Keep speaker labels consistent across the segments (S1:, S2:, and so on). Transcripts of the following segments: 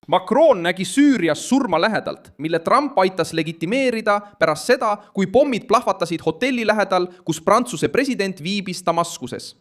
S1: Macron nägi Süürias surma lähedalt, mille Trump aitas legitimeerida pärast seda, kui pommid plahvatasid hotelli lähedal, kus Prantsuse president viibis Damaskuses.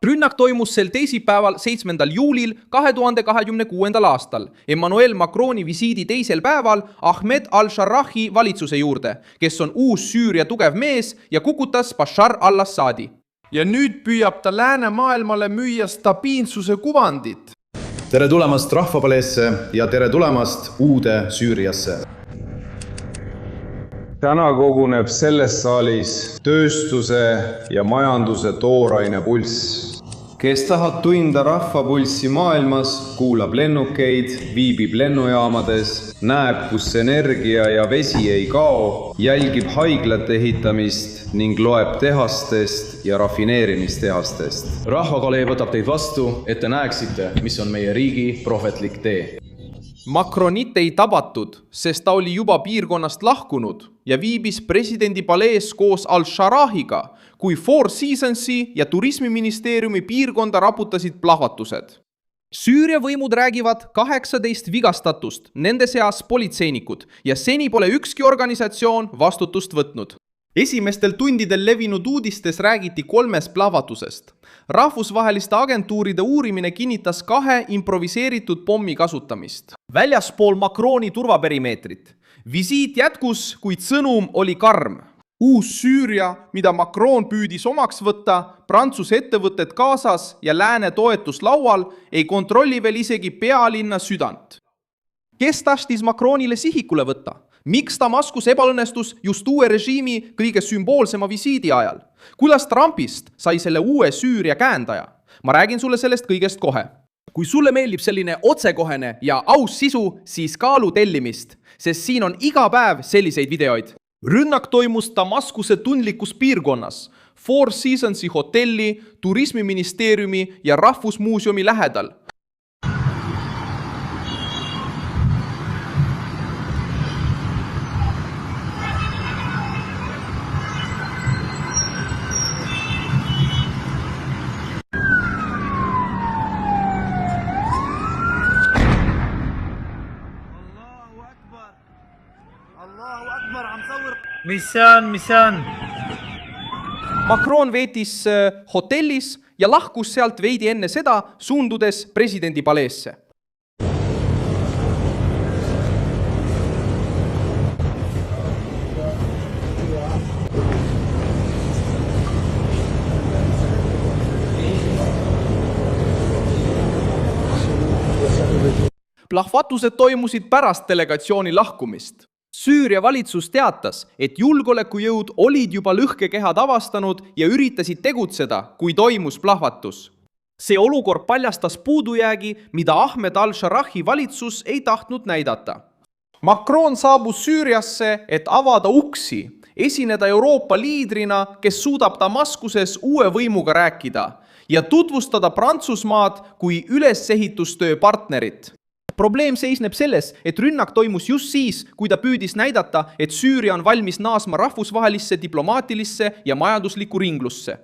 S1: Rünnak toimus sel teisipäeval 7. juulil 2026. aastal Emmanuel Macroni visiidi teisel päeval Ahmed al-Sharrahi valitsuse juurde, kes on uus Süüria tugev mees ja kukutas Bashar al-Assadi.
S2: Ja nüüd püüab ta läänemaailmale müüa stabiilsuse kuvandit.
S3: Tere tulemast Rahvapaleesse ja tere tulemast uude Süüriasse.
S4: Täna koguneb selles saalis tööstuse ja majanduse tooraine pulss. Kes tahab tunda rahvapulssi maailmas, kuulab lennukeid, viibib lennujaamades, näeb, kus energia ja vesi ei kao, jälgib haiglate ehitamist ning loeb tehastest ja rafineerimistehastest.
S3: Rahvakalee võtab teid vastu, et te näeksite, mis on meie riigi prohvetlik tee.
S1: Macronit ei tabatud, sest ta oli juba piirkonnast lahkunud ja viibis presidendi palees koos al-Sharrahiga, kui Four Seasonsi ja turismiministeeriumi piirkonda raputasid plahvatused. Süüria võimud räägivad 18 vigastatust, nende seas politseinikud, ja seni pole ükski organisatsioon vastutust võtnud. Esimestel tundidel levinud uudistes räägiti 3 plahvatusest. Rahvusvaheliste agentuuride uurimine kinnitas 2 improviseeritud pommi kasutamist. Väljaspool Macroni turvaperimeetrit. Visiit jätkus, kuid sõnum oli karm. Uus Süüria, mida Macron püüdis omaks võtta, Prantsuse ettevõtted kaasas ja lääne toetus laual, ei kontrolli veel isegi pealinna südant. Kes tahtis Macronile sihikule võtta? Miks Damaskus ebaõnnestus just uue režiimi kõige sümboolsema visiidi ajal? Kuidas Trumpist sai selle uue Süüria käendaja? Ma räägin sulle sellest kõigest kohe. Kui sulle meeldib selline otsekohene ja aus sisu, siis kaalu tellimist, sest siin on iga päev selliseid videoid. Rünnak toimus Damaskuse tundlikus piirkonnas, Four Seasonsi hotelli, turismiministeeriumi ja rahvusmuuseumi lähedal.
S5: Mis see on?
S1: Macron veetis hotellis ja lahkus sealt veidi enne seda, suundudes presidendi paleesse. Plahvatused toimusid pärast delegatsiooni lahkumist. Süüria valitsus teatas, et julgeolekujõud olid juba lõhkekehad avastanud ja üritasid tegutseda, kui toimus plahvatus. See olukord paljastas puudujäägi, mida Ahmed al-Sharrahi valitsus ei tahtnud näidata. Macron saabus Süüriasse, et avada uksi, esineda Euroopa liidrina, kes suudab Damaskuses uue võimuga rääkida ja tutvustada Prantsusmaad kui ülesehitustöö partnerit. Probleem seisneb selles, et rünnak toimus just siis, kui ta püüdis näidata, et Süüria on valmis naasma rahvusvahelisse, diplomaatilisse ja majanduslikku ringlusse.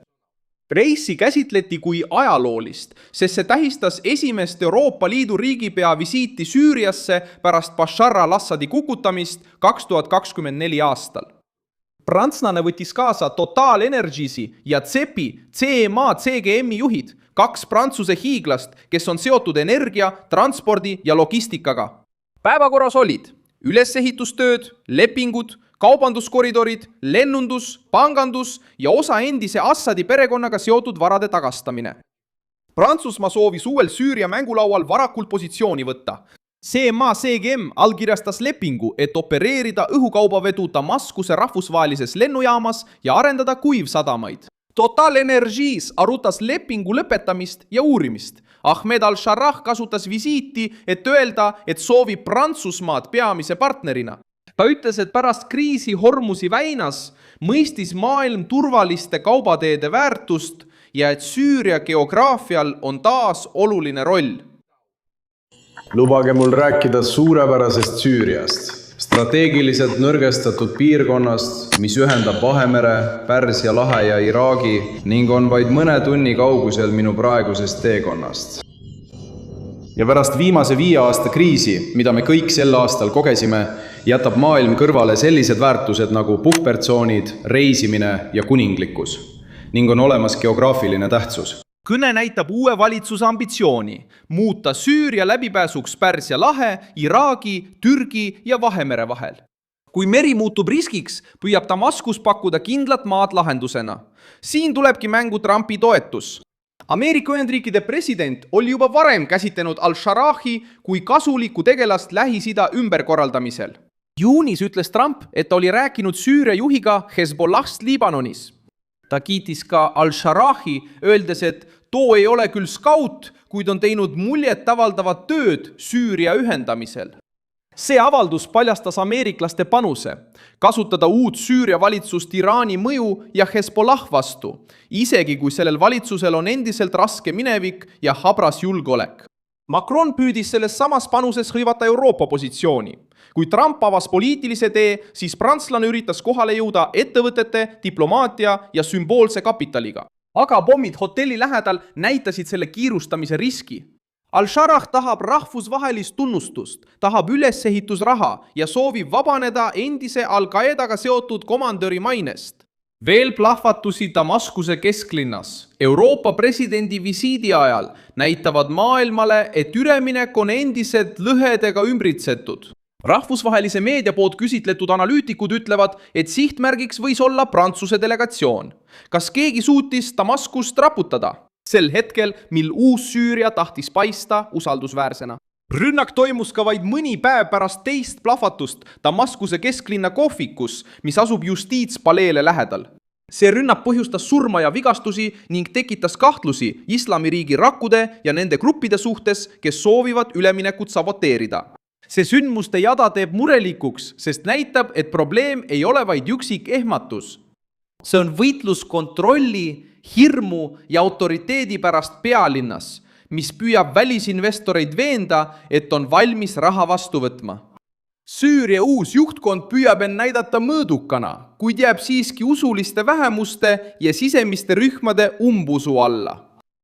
S1: Reisi käsitleti kui ajaloolist, sest see tähistas esimest Euroopa Liidu riigipea visiiti Süüriasse pärast Bashar al-Assadi kukutamist 2024 aastal. Prantslane võttis kaasa Total Energiesi ja CEPi CMA CGMi juhid, 2 Prantsuse hiiglast, kes on seotud energia, transpordi ja logistikaga. Päevakorras olid ülesehitustööd, lepingud, kaubanduskoridorid, lennundus, pangandus ja osa endise Assadi perekonnaga seotud varade tagastamine. Prantsusmaa soovis uuel Süüria mängulaual varakult positsiooni võtta. CMA CGM allkirjastas lepingu, et opereerida õhukaubavedu Damaskuse rahvusvahelises lennujaamas ja arendada kuivsadamaid. Total Energies arutas lepingu lõpetamist ja uurimist. Ahmed al-Sharrah kasutas visiiti, et öelda, et soovib Prantsusmaad peamise partnerina. Ta ütles, et pärast kriisi Hormusi väinas mõistis maailm turvaliste kaubateede väärtust ja et Süüria geograafial on taas oluline roll.
S4: lubage mul rääkida suurepärasest Süüriast. Strateegiliselt nõrgestatud piirkonnast, mis ühendab Vahemere, Pärsia lahe ja Iraagi ning on vaid mõne tunni kaugusel minu praegusest teekonnast. Ja pärast viimase 5 aasta kriisi, mida me kõik sel aastal kogesime, jätab maailm kõrvale sellised väärtused nagu puhvertsoonid, reisimine ja kuninglikkus ning on olemas geograafiline tähtsus.
S1: kõne näitab uue valitsuse ambitsiooni muuta Süüria läbipääsuks Pärsia lahe, Iraagi, Türgi ja Vahemere vahel. Kui meri muutub riskiks, püüab Damaskus pakkuda kindlat maad lahendusena. Siin tulebki mängu Trumpi toetus. Ameerika Ühendriikide president oli juba varem käsitlenud Al-Sharahi kui kasulikku tegelast Lähis-Ida ümberkorraldamisel. Juunis ütles Trump, et ta oli rääkinud Süüria juhiga Hezbollahst Liibanonis. Ta kiitis ka Al-Sharahi, öeldes, et too ei ole küll skaut, kuid on teinud muljet avaldavat tööd Süüria ühendamisel. See avaldus paljastas ameeriklaste panuse, kasutada uut Süüria valitsust Iraani mõju ja Hezbollah vastu, isegi kui sellel valitsusel on endiselt raske minevik ja habras julgeolek. Macron püüdis selles samas panuses hõivata Euroopa positsiooni. Kui Trump avas poliitilise tee, siis prantslane üritas kohale jõuda ettevõtete, diplomaatia ja sümboolse kapitaliga. Aga pommid hotelli lähedal näitasid selle kiirustamise riski. Al-Sharah tahab rahvusvahelist tunnustust, tahab ülesehitusraha ja soovib vabaneda endise Al-Qaedaga seotud komandöri mainest. Veel plahvatusi Damaskuse kesklinnas. Euroopa presidendi visiidi ajal näitavad maailmale, et üleminek on endiselt lõhedega ümbritsetud. Rahvusvahelise meedia poolt küsitletud analüütikud ütlevad, et sihtmärgiks võis olla Prantsuse delegatsioon. Kas keegi suutis Damaskust raputada? Sel hetkel, mil uus Süüria tahtis paista usaldusväärsena. Rünnak toimus ka vaid mõni päev pärast teist plahvatust Damaskuse kesklinna kohvikus, mis asub justiitspaleele lähedal. See rünnak põhjustas surma ja vigastusi ning tekitas kahtlusi Islamiriigi rakkude ja nende gruppide suhtes, kes soovivad üleminekut saboteerida. See sündmuste jada teeb murelikuks, sest näitab, et probleem ei ole vaid üksik ehmatus. See on võitlus kontrolli, hirmu ja autoriteedi pärast pealinnas, mis püüab välisinvestoreid veenda, et on valmis raha vastu võtma. Süüria uus juhtkond püüab end näidata mõõdukana, kuid jääb siiski usuliste vähemuste ja sisemiste rühmade umbusu alla.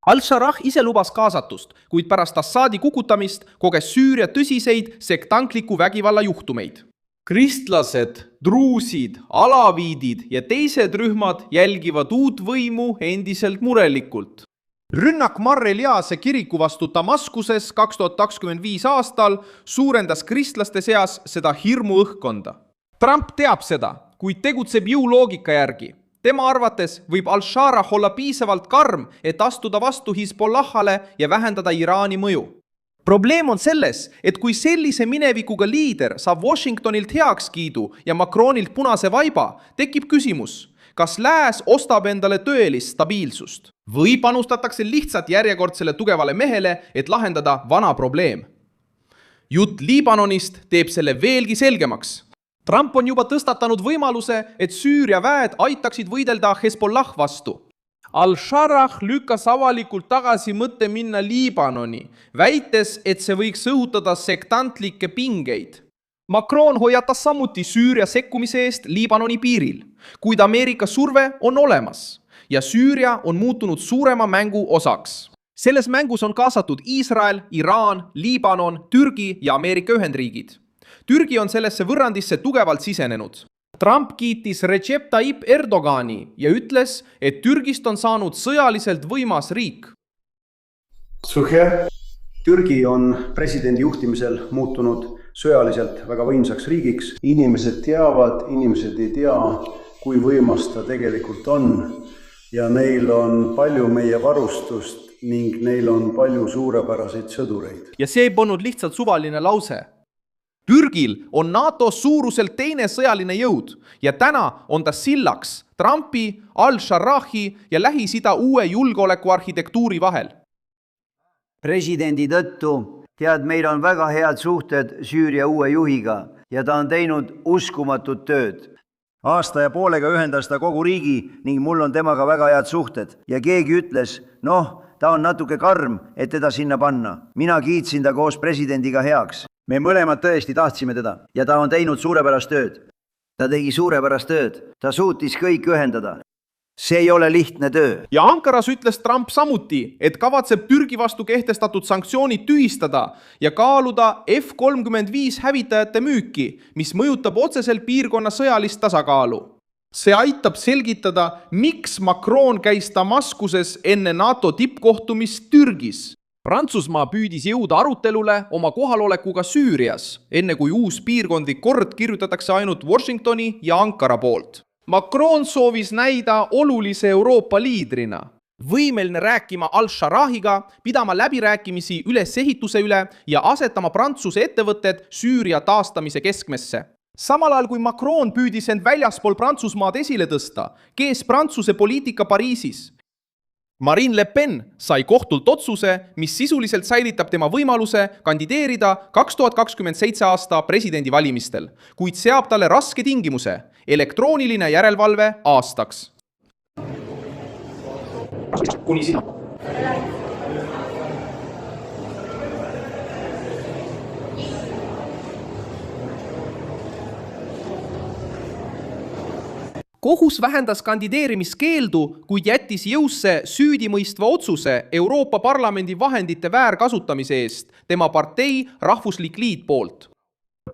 S1: Al-Sharah ise lubas kaasatust, kuid pärast Assadi kukutamist koges Süüria tõsiseid sektantliku vägivalla juhtumeid. Kristlased, druusid, alaviidid ja teised rühmad jälgivad uut võimu endiselt murelikult. Rünnak Mar-Eliase kiriku vastu Damaskuses 2025 aastal suurendas kristlaste seas seda hirmu õhkkonda. Trump teab seda, kuid tegutseb jõuloogika järgi. Tema arvates võib Al-Sharah olla piisavalt karm, et astuda vastu Hezbollahale ja vähendada Iraani mõju. Probleem on selles, et kui sellise minevikuga liider saab Washingtonilt heakskiidu ja Macronilt punase vaiba, tekib küsimus, kas lääs ostab endale tõelist stabiilsust või panustatakse lihtsalt järjekordsele tugevale mehele, et lahendada vana probleem. Jutt Liibanonist teeb selle veelgi selgemaks. Trump on juba tõstatanud võimaluse, et Süüria väed aitaksid võidelda Hezbollah vastu. Al-Sharah lükkas avalikult tagasi mõtte minna Liibanoni, väites, et see võiks õhutada sektantlikke pingeid. Macron hoiatas samuti Süüria sekkumise eest Liibanoni piiril, kuid Ameerika surve on olemas ja Süüria on muutunud suurema mängu osaks. Selles mängus on kaasatud Iisrael, Iraan, Liibanon, Türgi ja Ameerika Ühendriigid. Türgi on sellesse võrrandisse tugevalt sisenenud. Trump kiitis Recep Tayyip Erdogani ja ütles, et Türgist on saanud sõjaliselt võimas riik.
S6: Türgi on presidendi juhtimisel muutunud sõjaliselt väga võimsaks riigiks. Inimesed teavad, inimesed ei tea, kui võimas ta tegelikult on. Ja neil on palju meie varustust ning neil on palju suurepäraseid sõdureid.
S1: Ja see ei polnud lihtsalt suvaline lause. Türgil on NATO suuruselt teine sõjaline jõud ja täna on ta sillaks Trumpi, Al-Sharahi ja Lähis-Ida uue julgeolekuarhitektuuri vahel.
S7: Presidendi tõttu tead, meil on väga head suhted Süüria uue juhiga ja ta on teinud uskumatut tööd. Aasta ja poolega ühendas ta kogu riigi ning mul on temaga väga head suhted ja keegi ütles, ta on natuke karm, et teda sinna panna. Mina kiitsin ta koos presidendiga heaks. Me mõlemad tõesti tahtsime teda ja ta on teinud suurepärast tööd. Ta tegi suurepärast tööd. Ta suutis kõik ühendada. See ei ole lihtne töö.
S1: ja Ankaras ütles Trump samuti, et kavatseb Türgi vastu kehtestatud sanktsioonid tühistada ja kaaluda F-35 hävitajate müüki, mis mõjutab otseselt piirkonna sõjalist tasakaalu. See aitab selgitada, miks Macron käis Damaskuses enne NATO tippkohtumist Türgis. Prantsusmaa püüdis jõuda arutelule oma kohalolekuga Süürias, enne kui uus piirkondlik kord kirjutatakse ainult Washingtoni ja Ankara poolt. Macron soovis näida olulise Euroopa liidrina, võimeline rääkima Al-Sharahiga, pidama läbirääkimisi ülesehituse üle ja asetama Prantsuse ettevõtted Süüria taastamise keskmesse. Samal ajal kui Macron püüdis end väljaspool Prantsusmaad esile tõsta, kees Prantsuse poliitika Pariisis. Marine Le Pen sai kohtult otsuse, mis sisuliselt säilitab tema võimaluse kandideerida 2027 aasta presidendivalimistel, kuid seab talle raske tingimuse, elektrooniline järelevalve aastaks. Kuni sina. Kohus vähendas kandideerimiskeeldu, kuid jättis jõusse süüdimõistva otsuse Euroopa Parlamendi vahendite väärkasutamise eest tema partei Rahvuslik Liit poolt.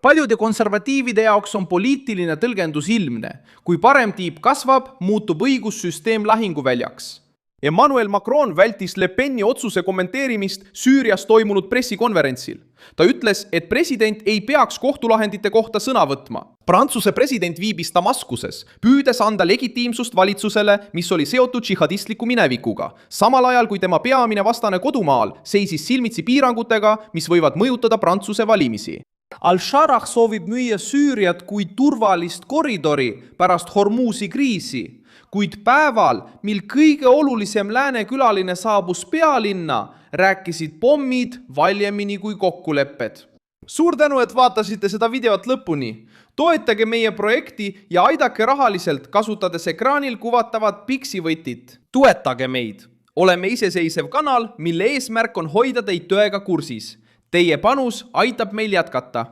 S1: Paljude konservatiivide jaoks on poliitiline tõlgendus ilmne. Kui paremtiib kasvab, muutub õigussüsteem lahinguväljaks. Emmanuel Macron vältis Le Peni otsuse kommenteerimist Süürias toimunud pressikonverentsil. Ta ütles, et president ei peaks kohtulahendite kohta sõna võtma. Prantsuse president viibis Damaskuses, püüdes anda legitiimsust valitsusele, mis oli seotud džihadistliku minevikuga, samal ajal kui tema peamine vastane kodumaal seisis silmitsi piirangutega, mis võivad mõjutada Prantsuse valimisi. Al-Sharah soovib müüa Süüriat kui turvalist koridori pärast Hormuzi kriisi, kuid päeval, mil kõige olulisem lääne külaline saabus pealinna, rääkisid pommid valjemini kui kokkulepped. Suur tänu, et vaatasite seda videot lõpuni. Toetage meie projekti ja aidake rahaliselt, kasutades ekraanil kuvatavat Pixi-võtit. Toetage meid. Oleme iseseisev kanal, mille eesmärk on hoida teid tõega kursis. Teie panus aitab meil jätkata.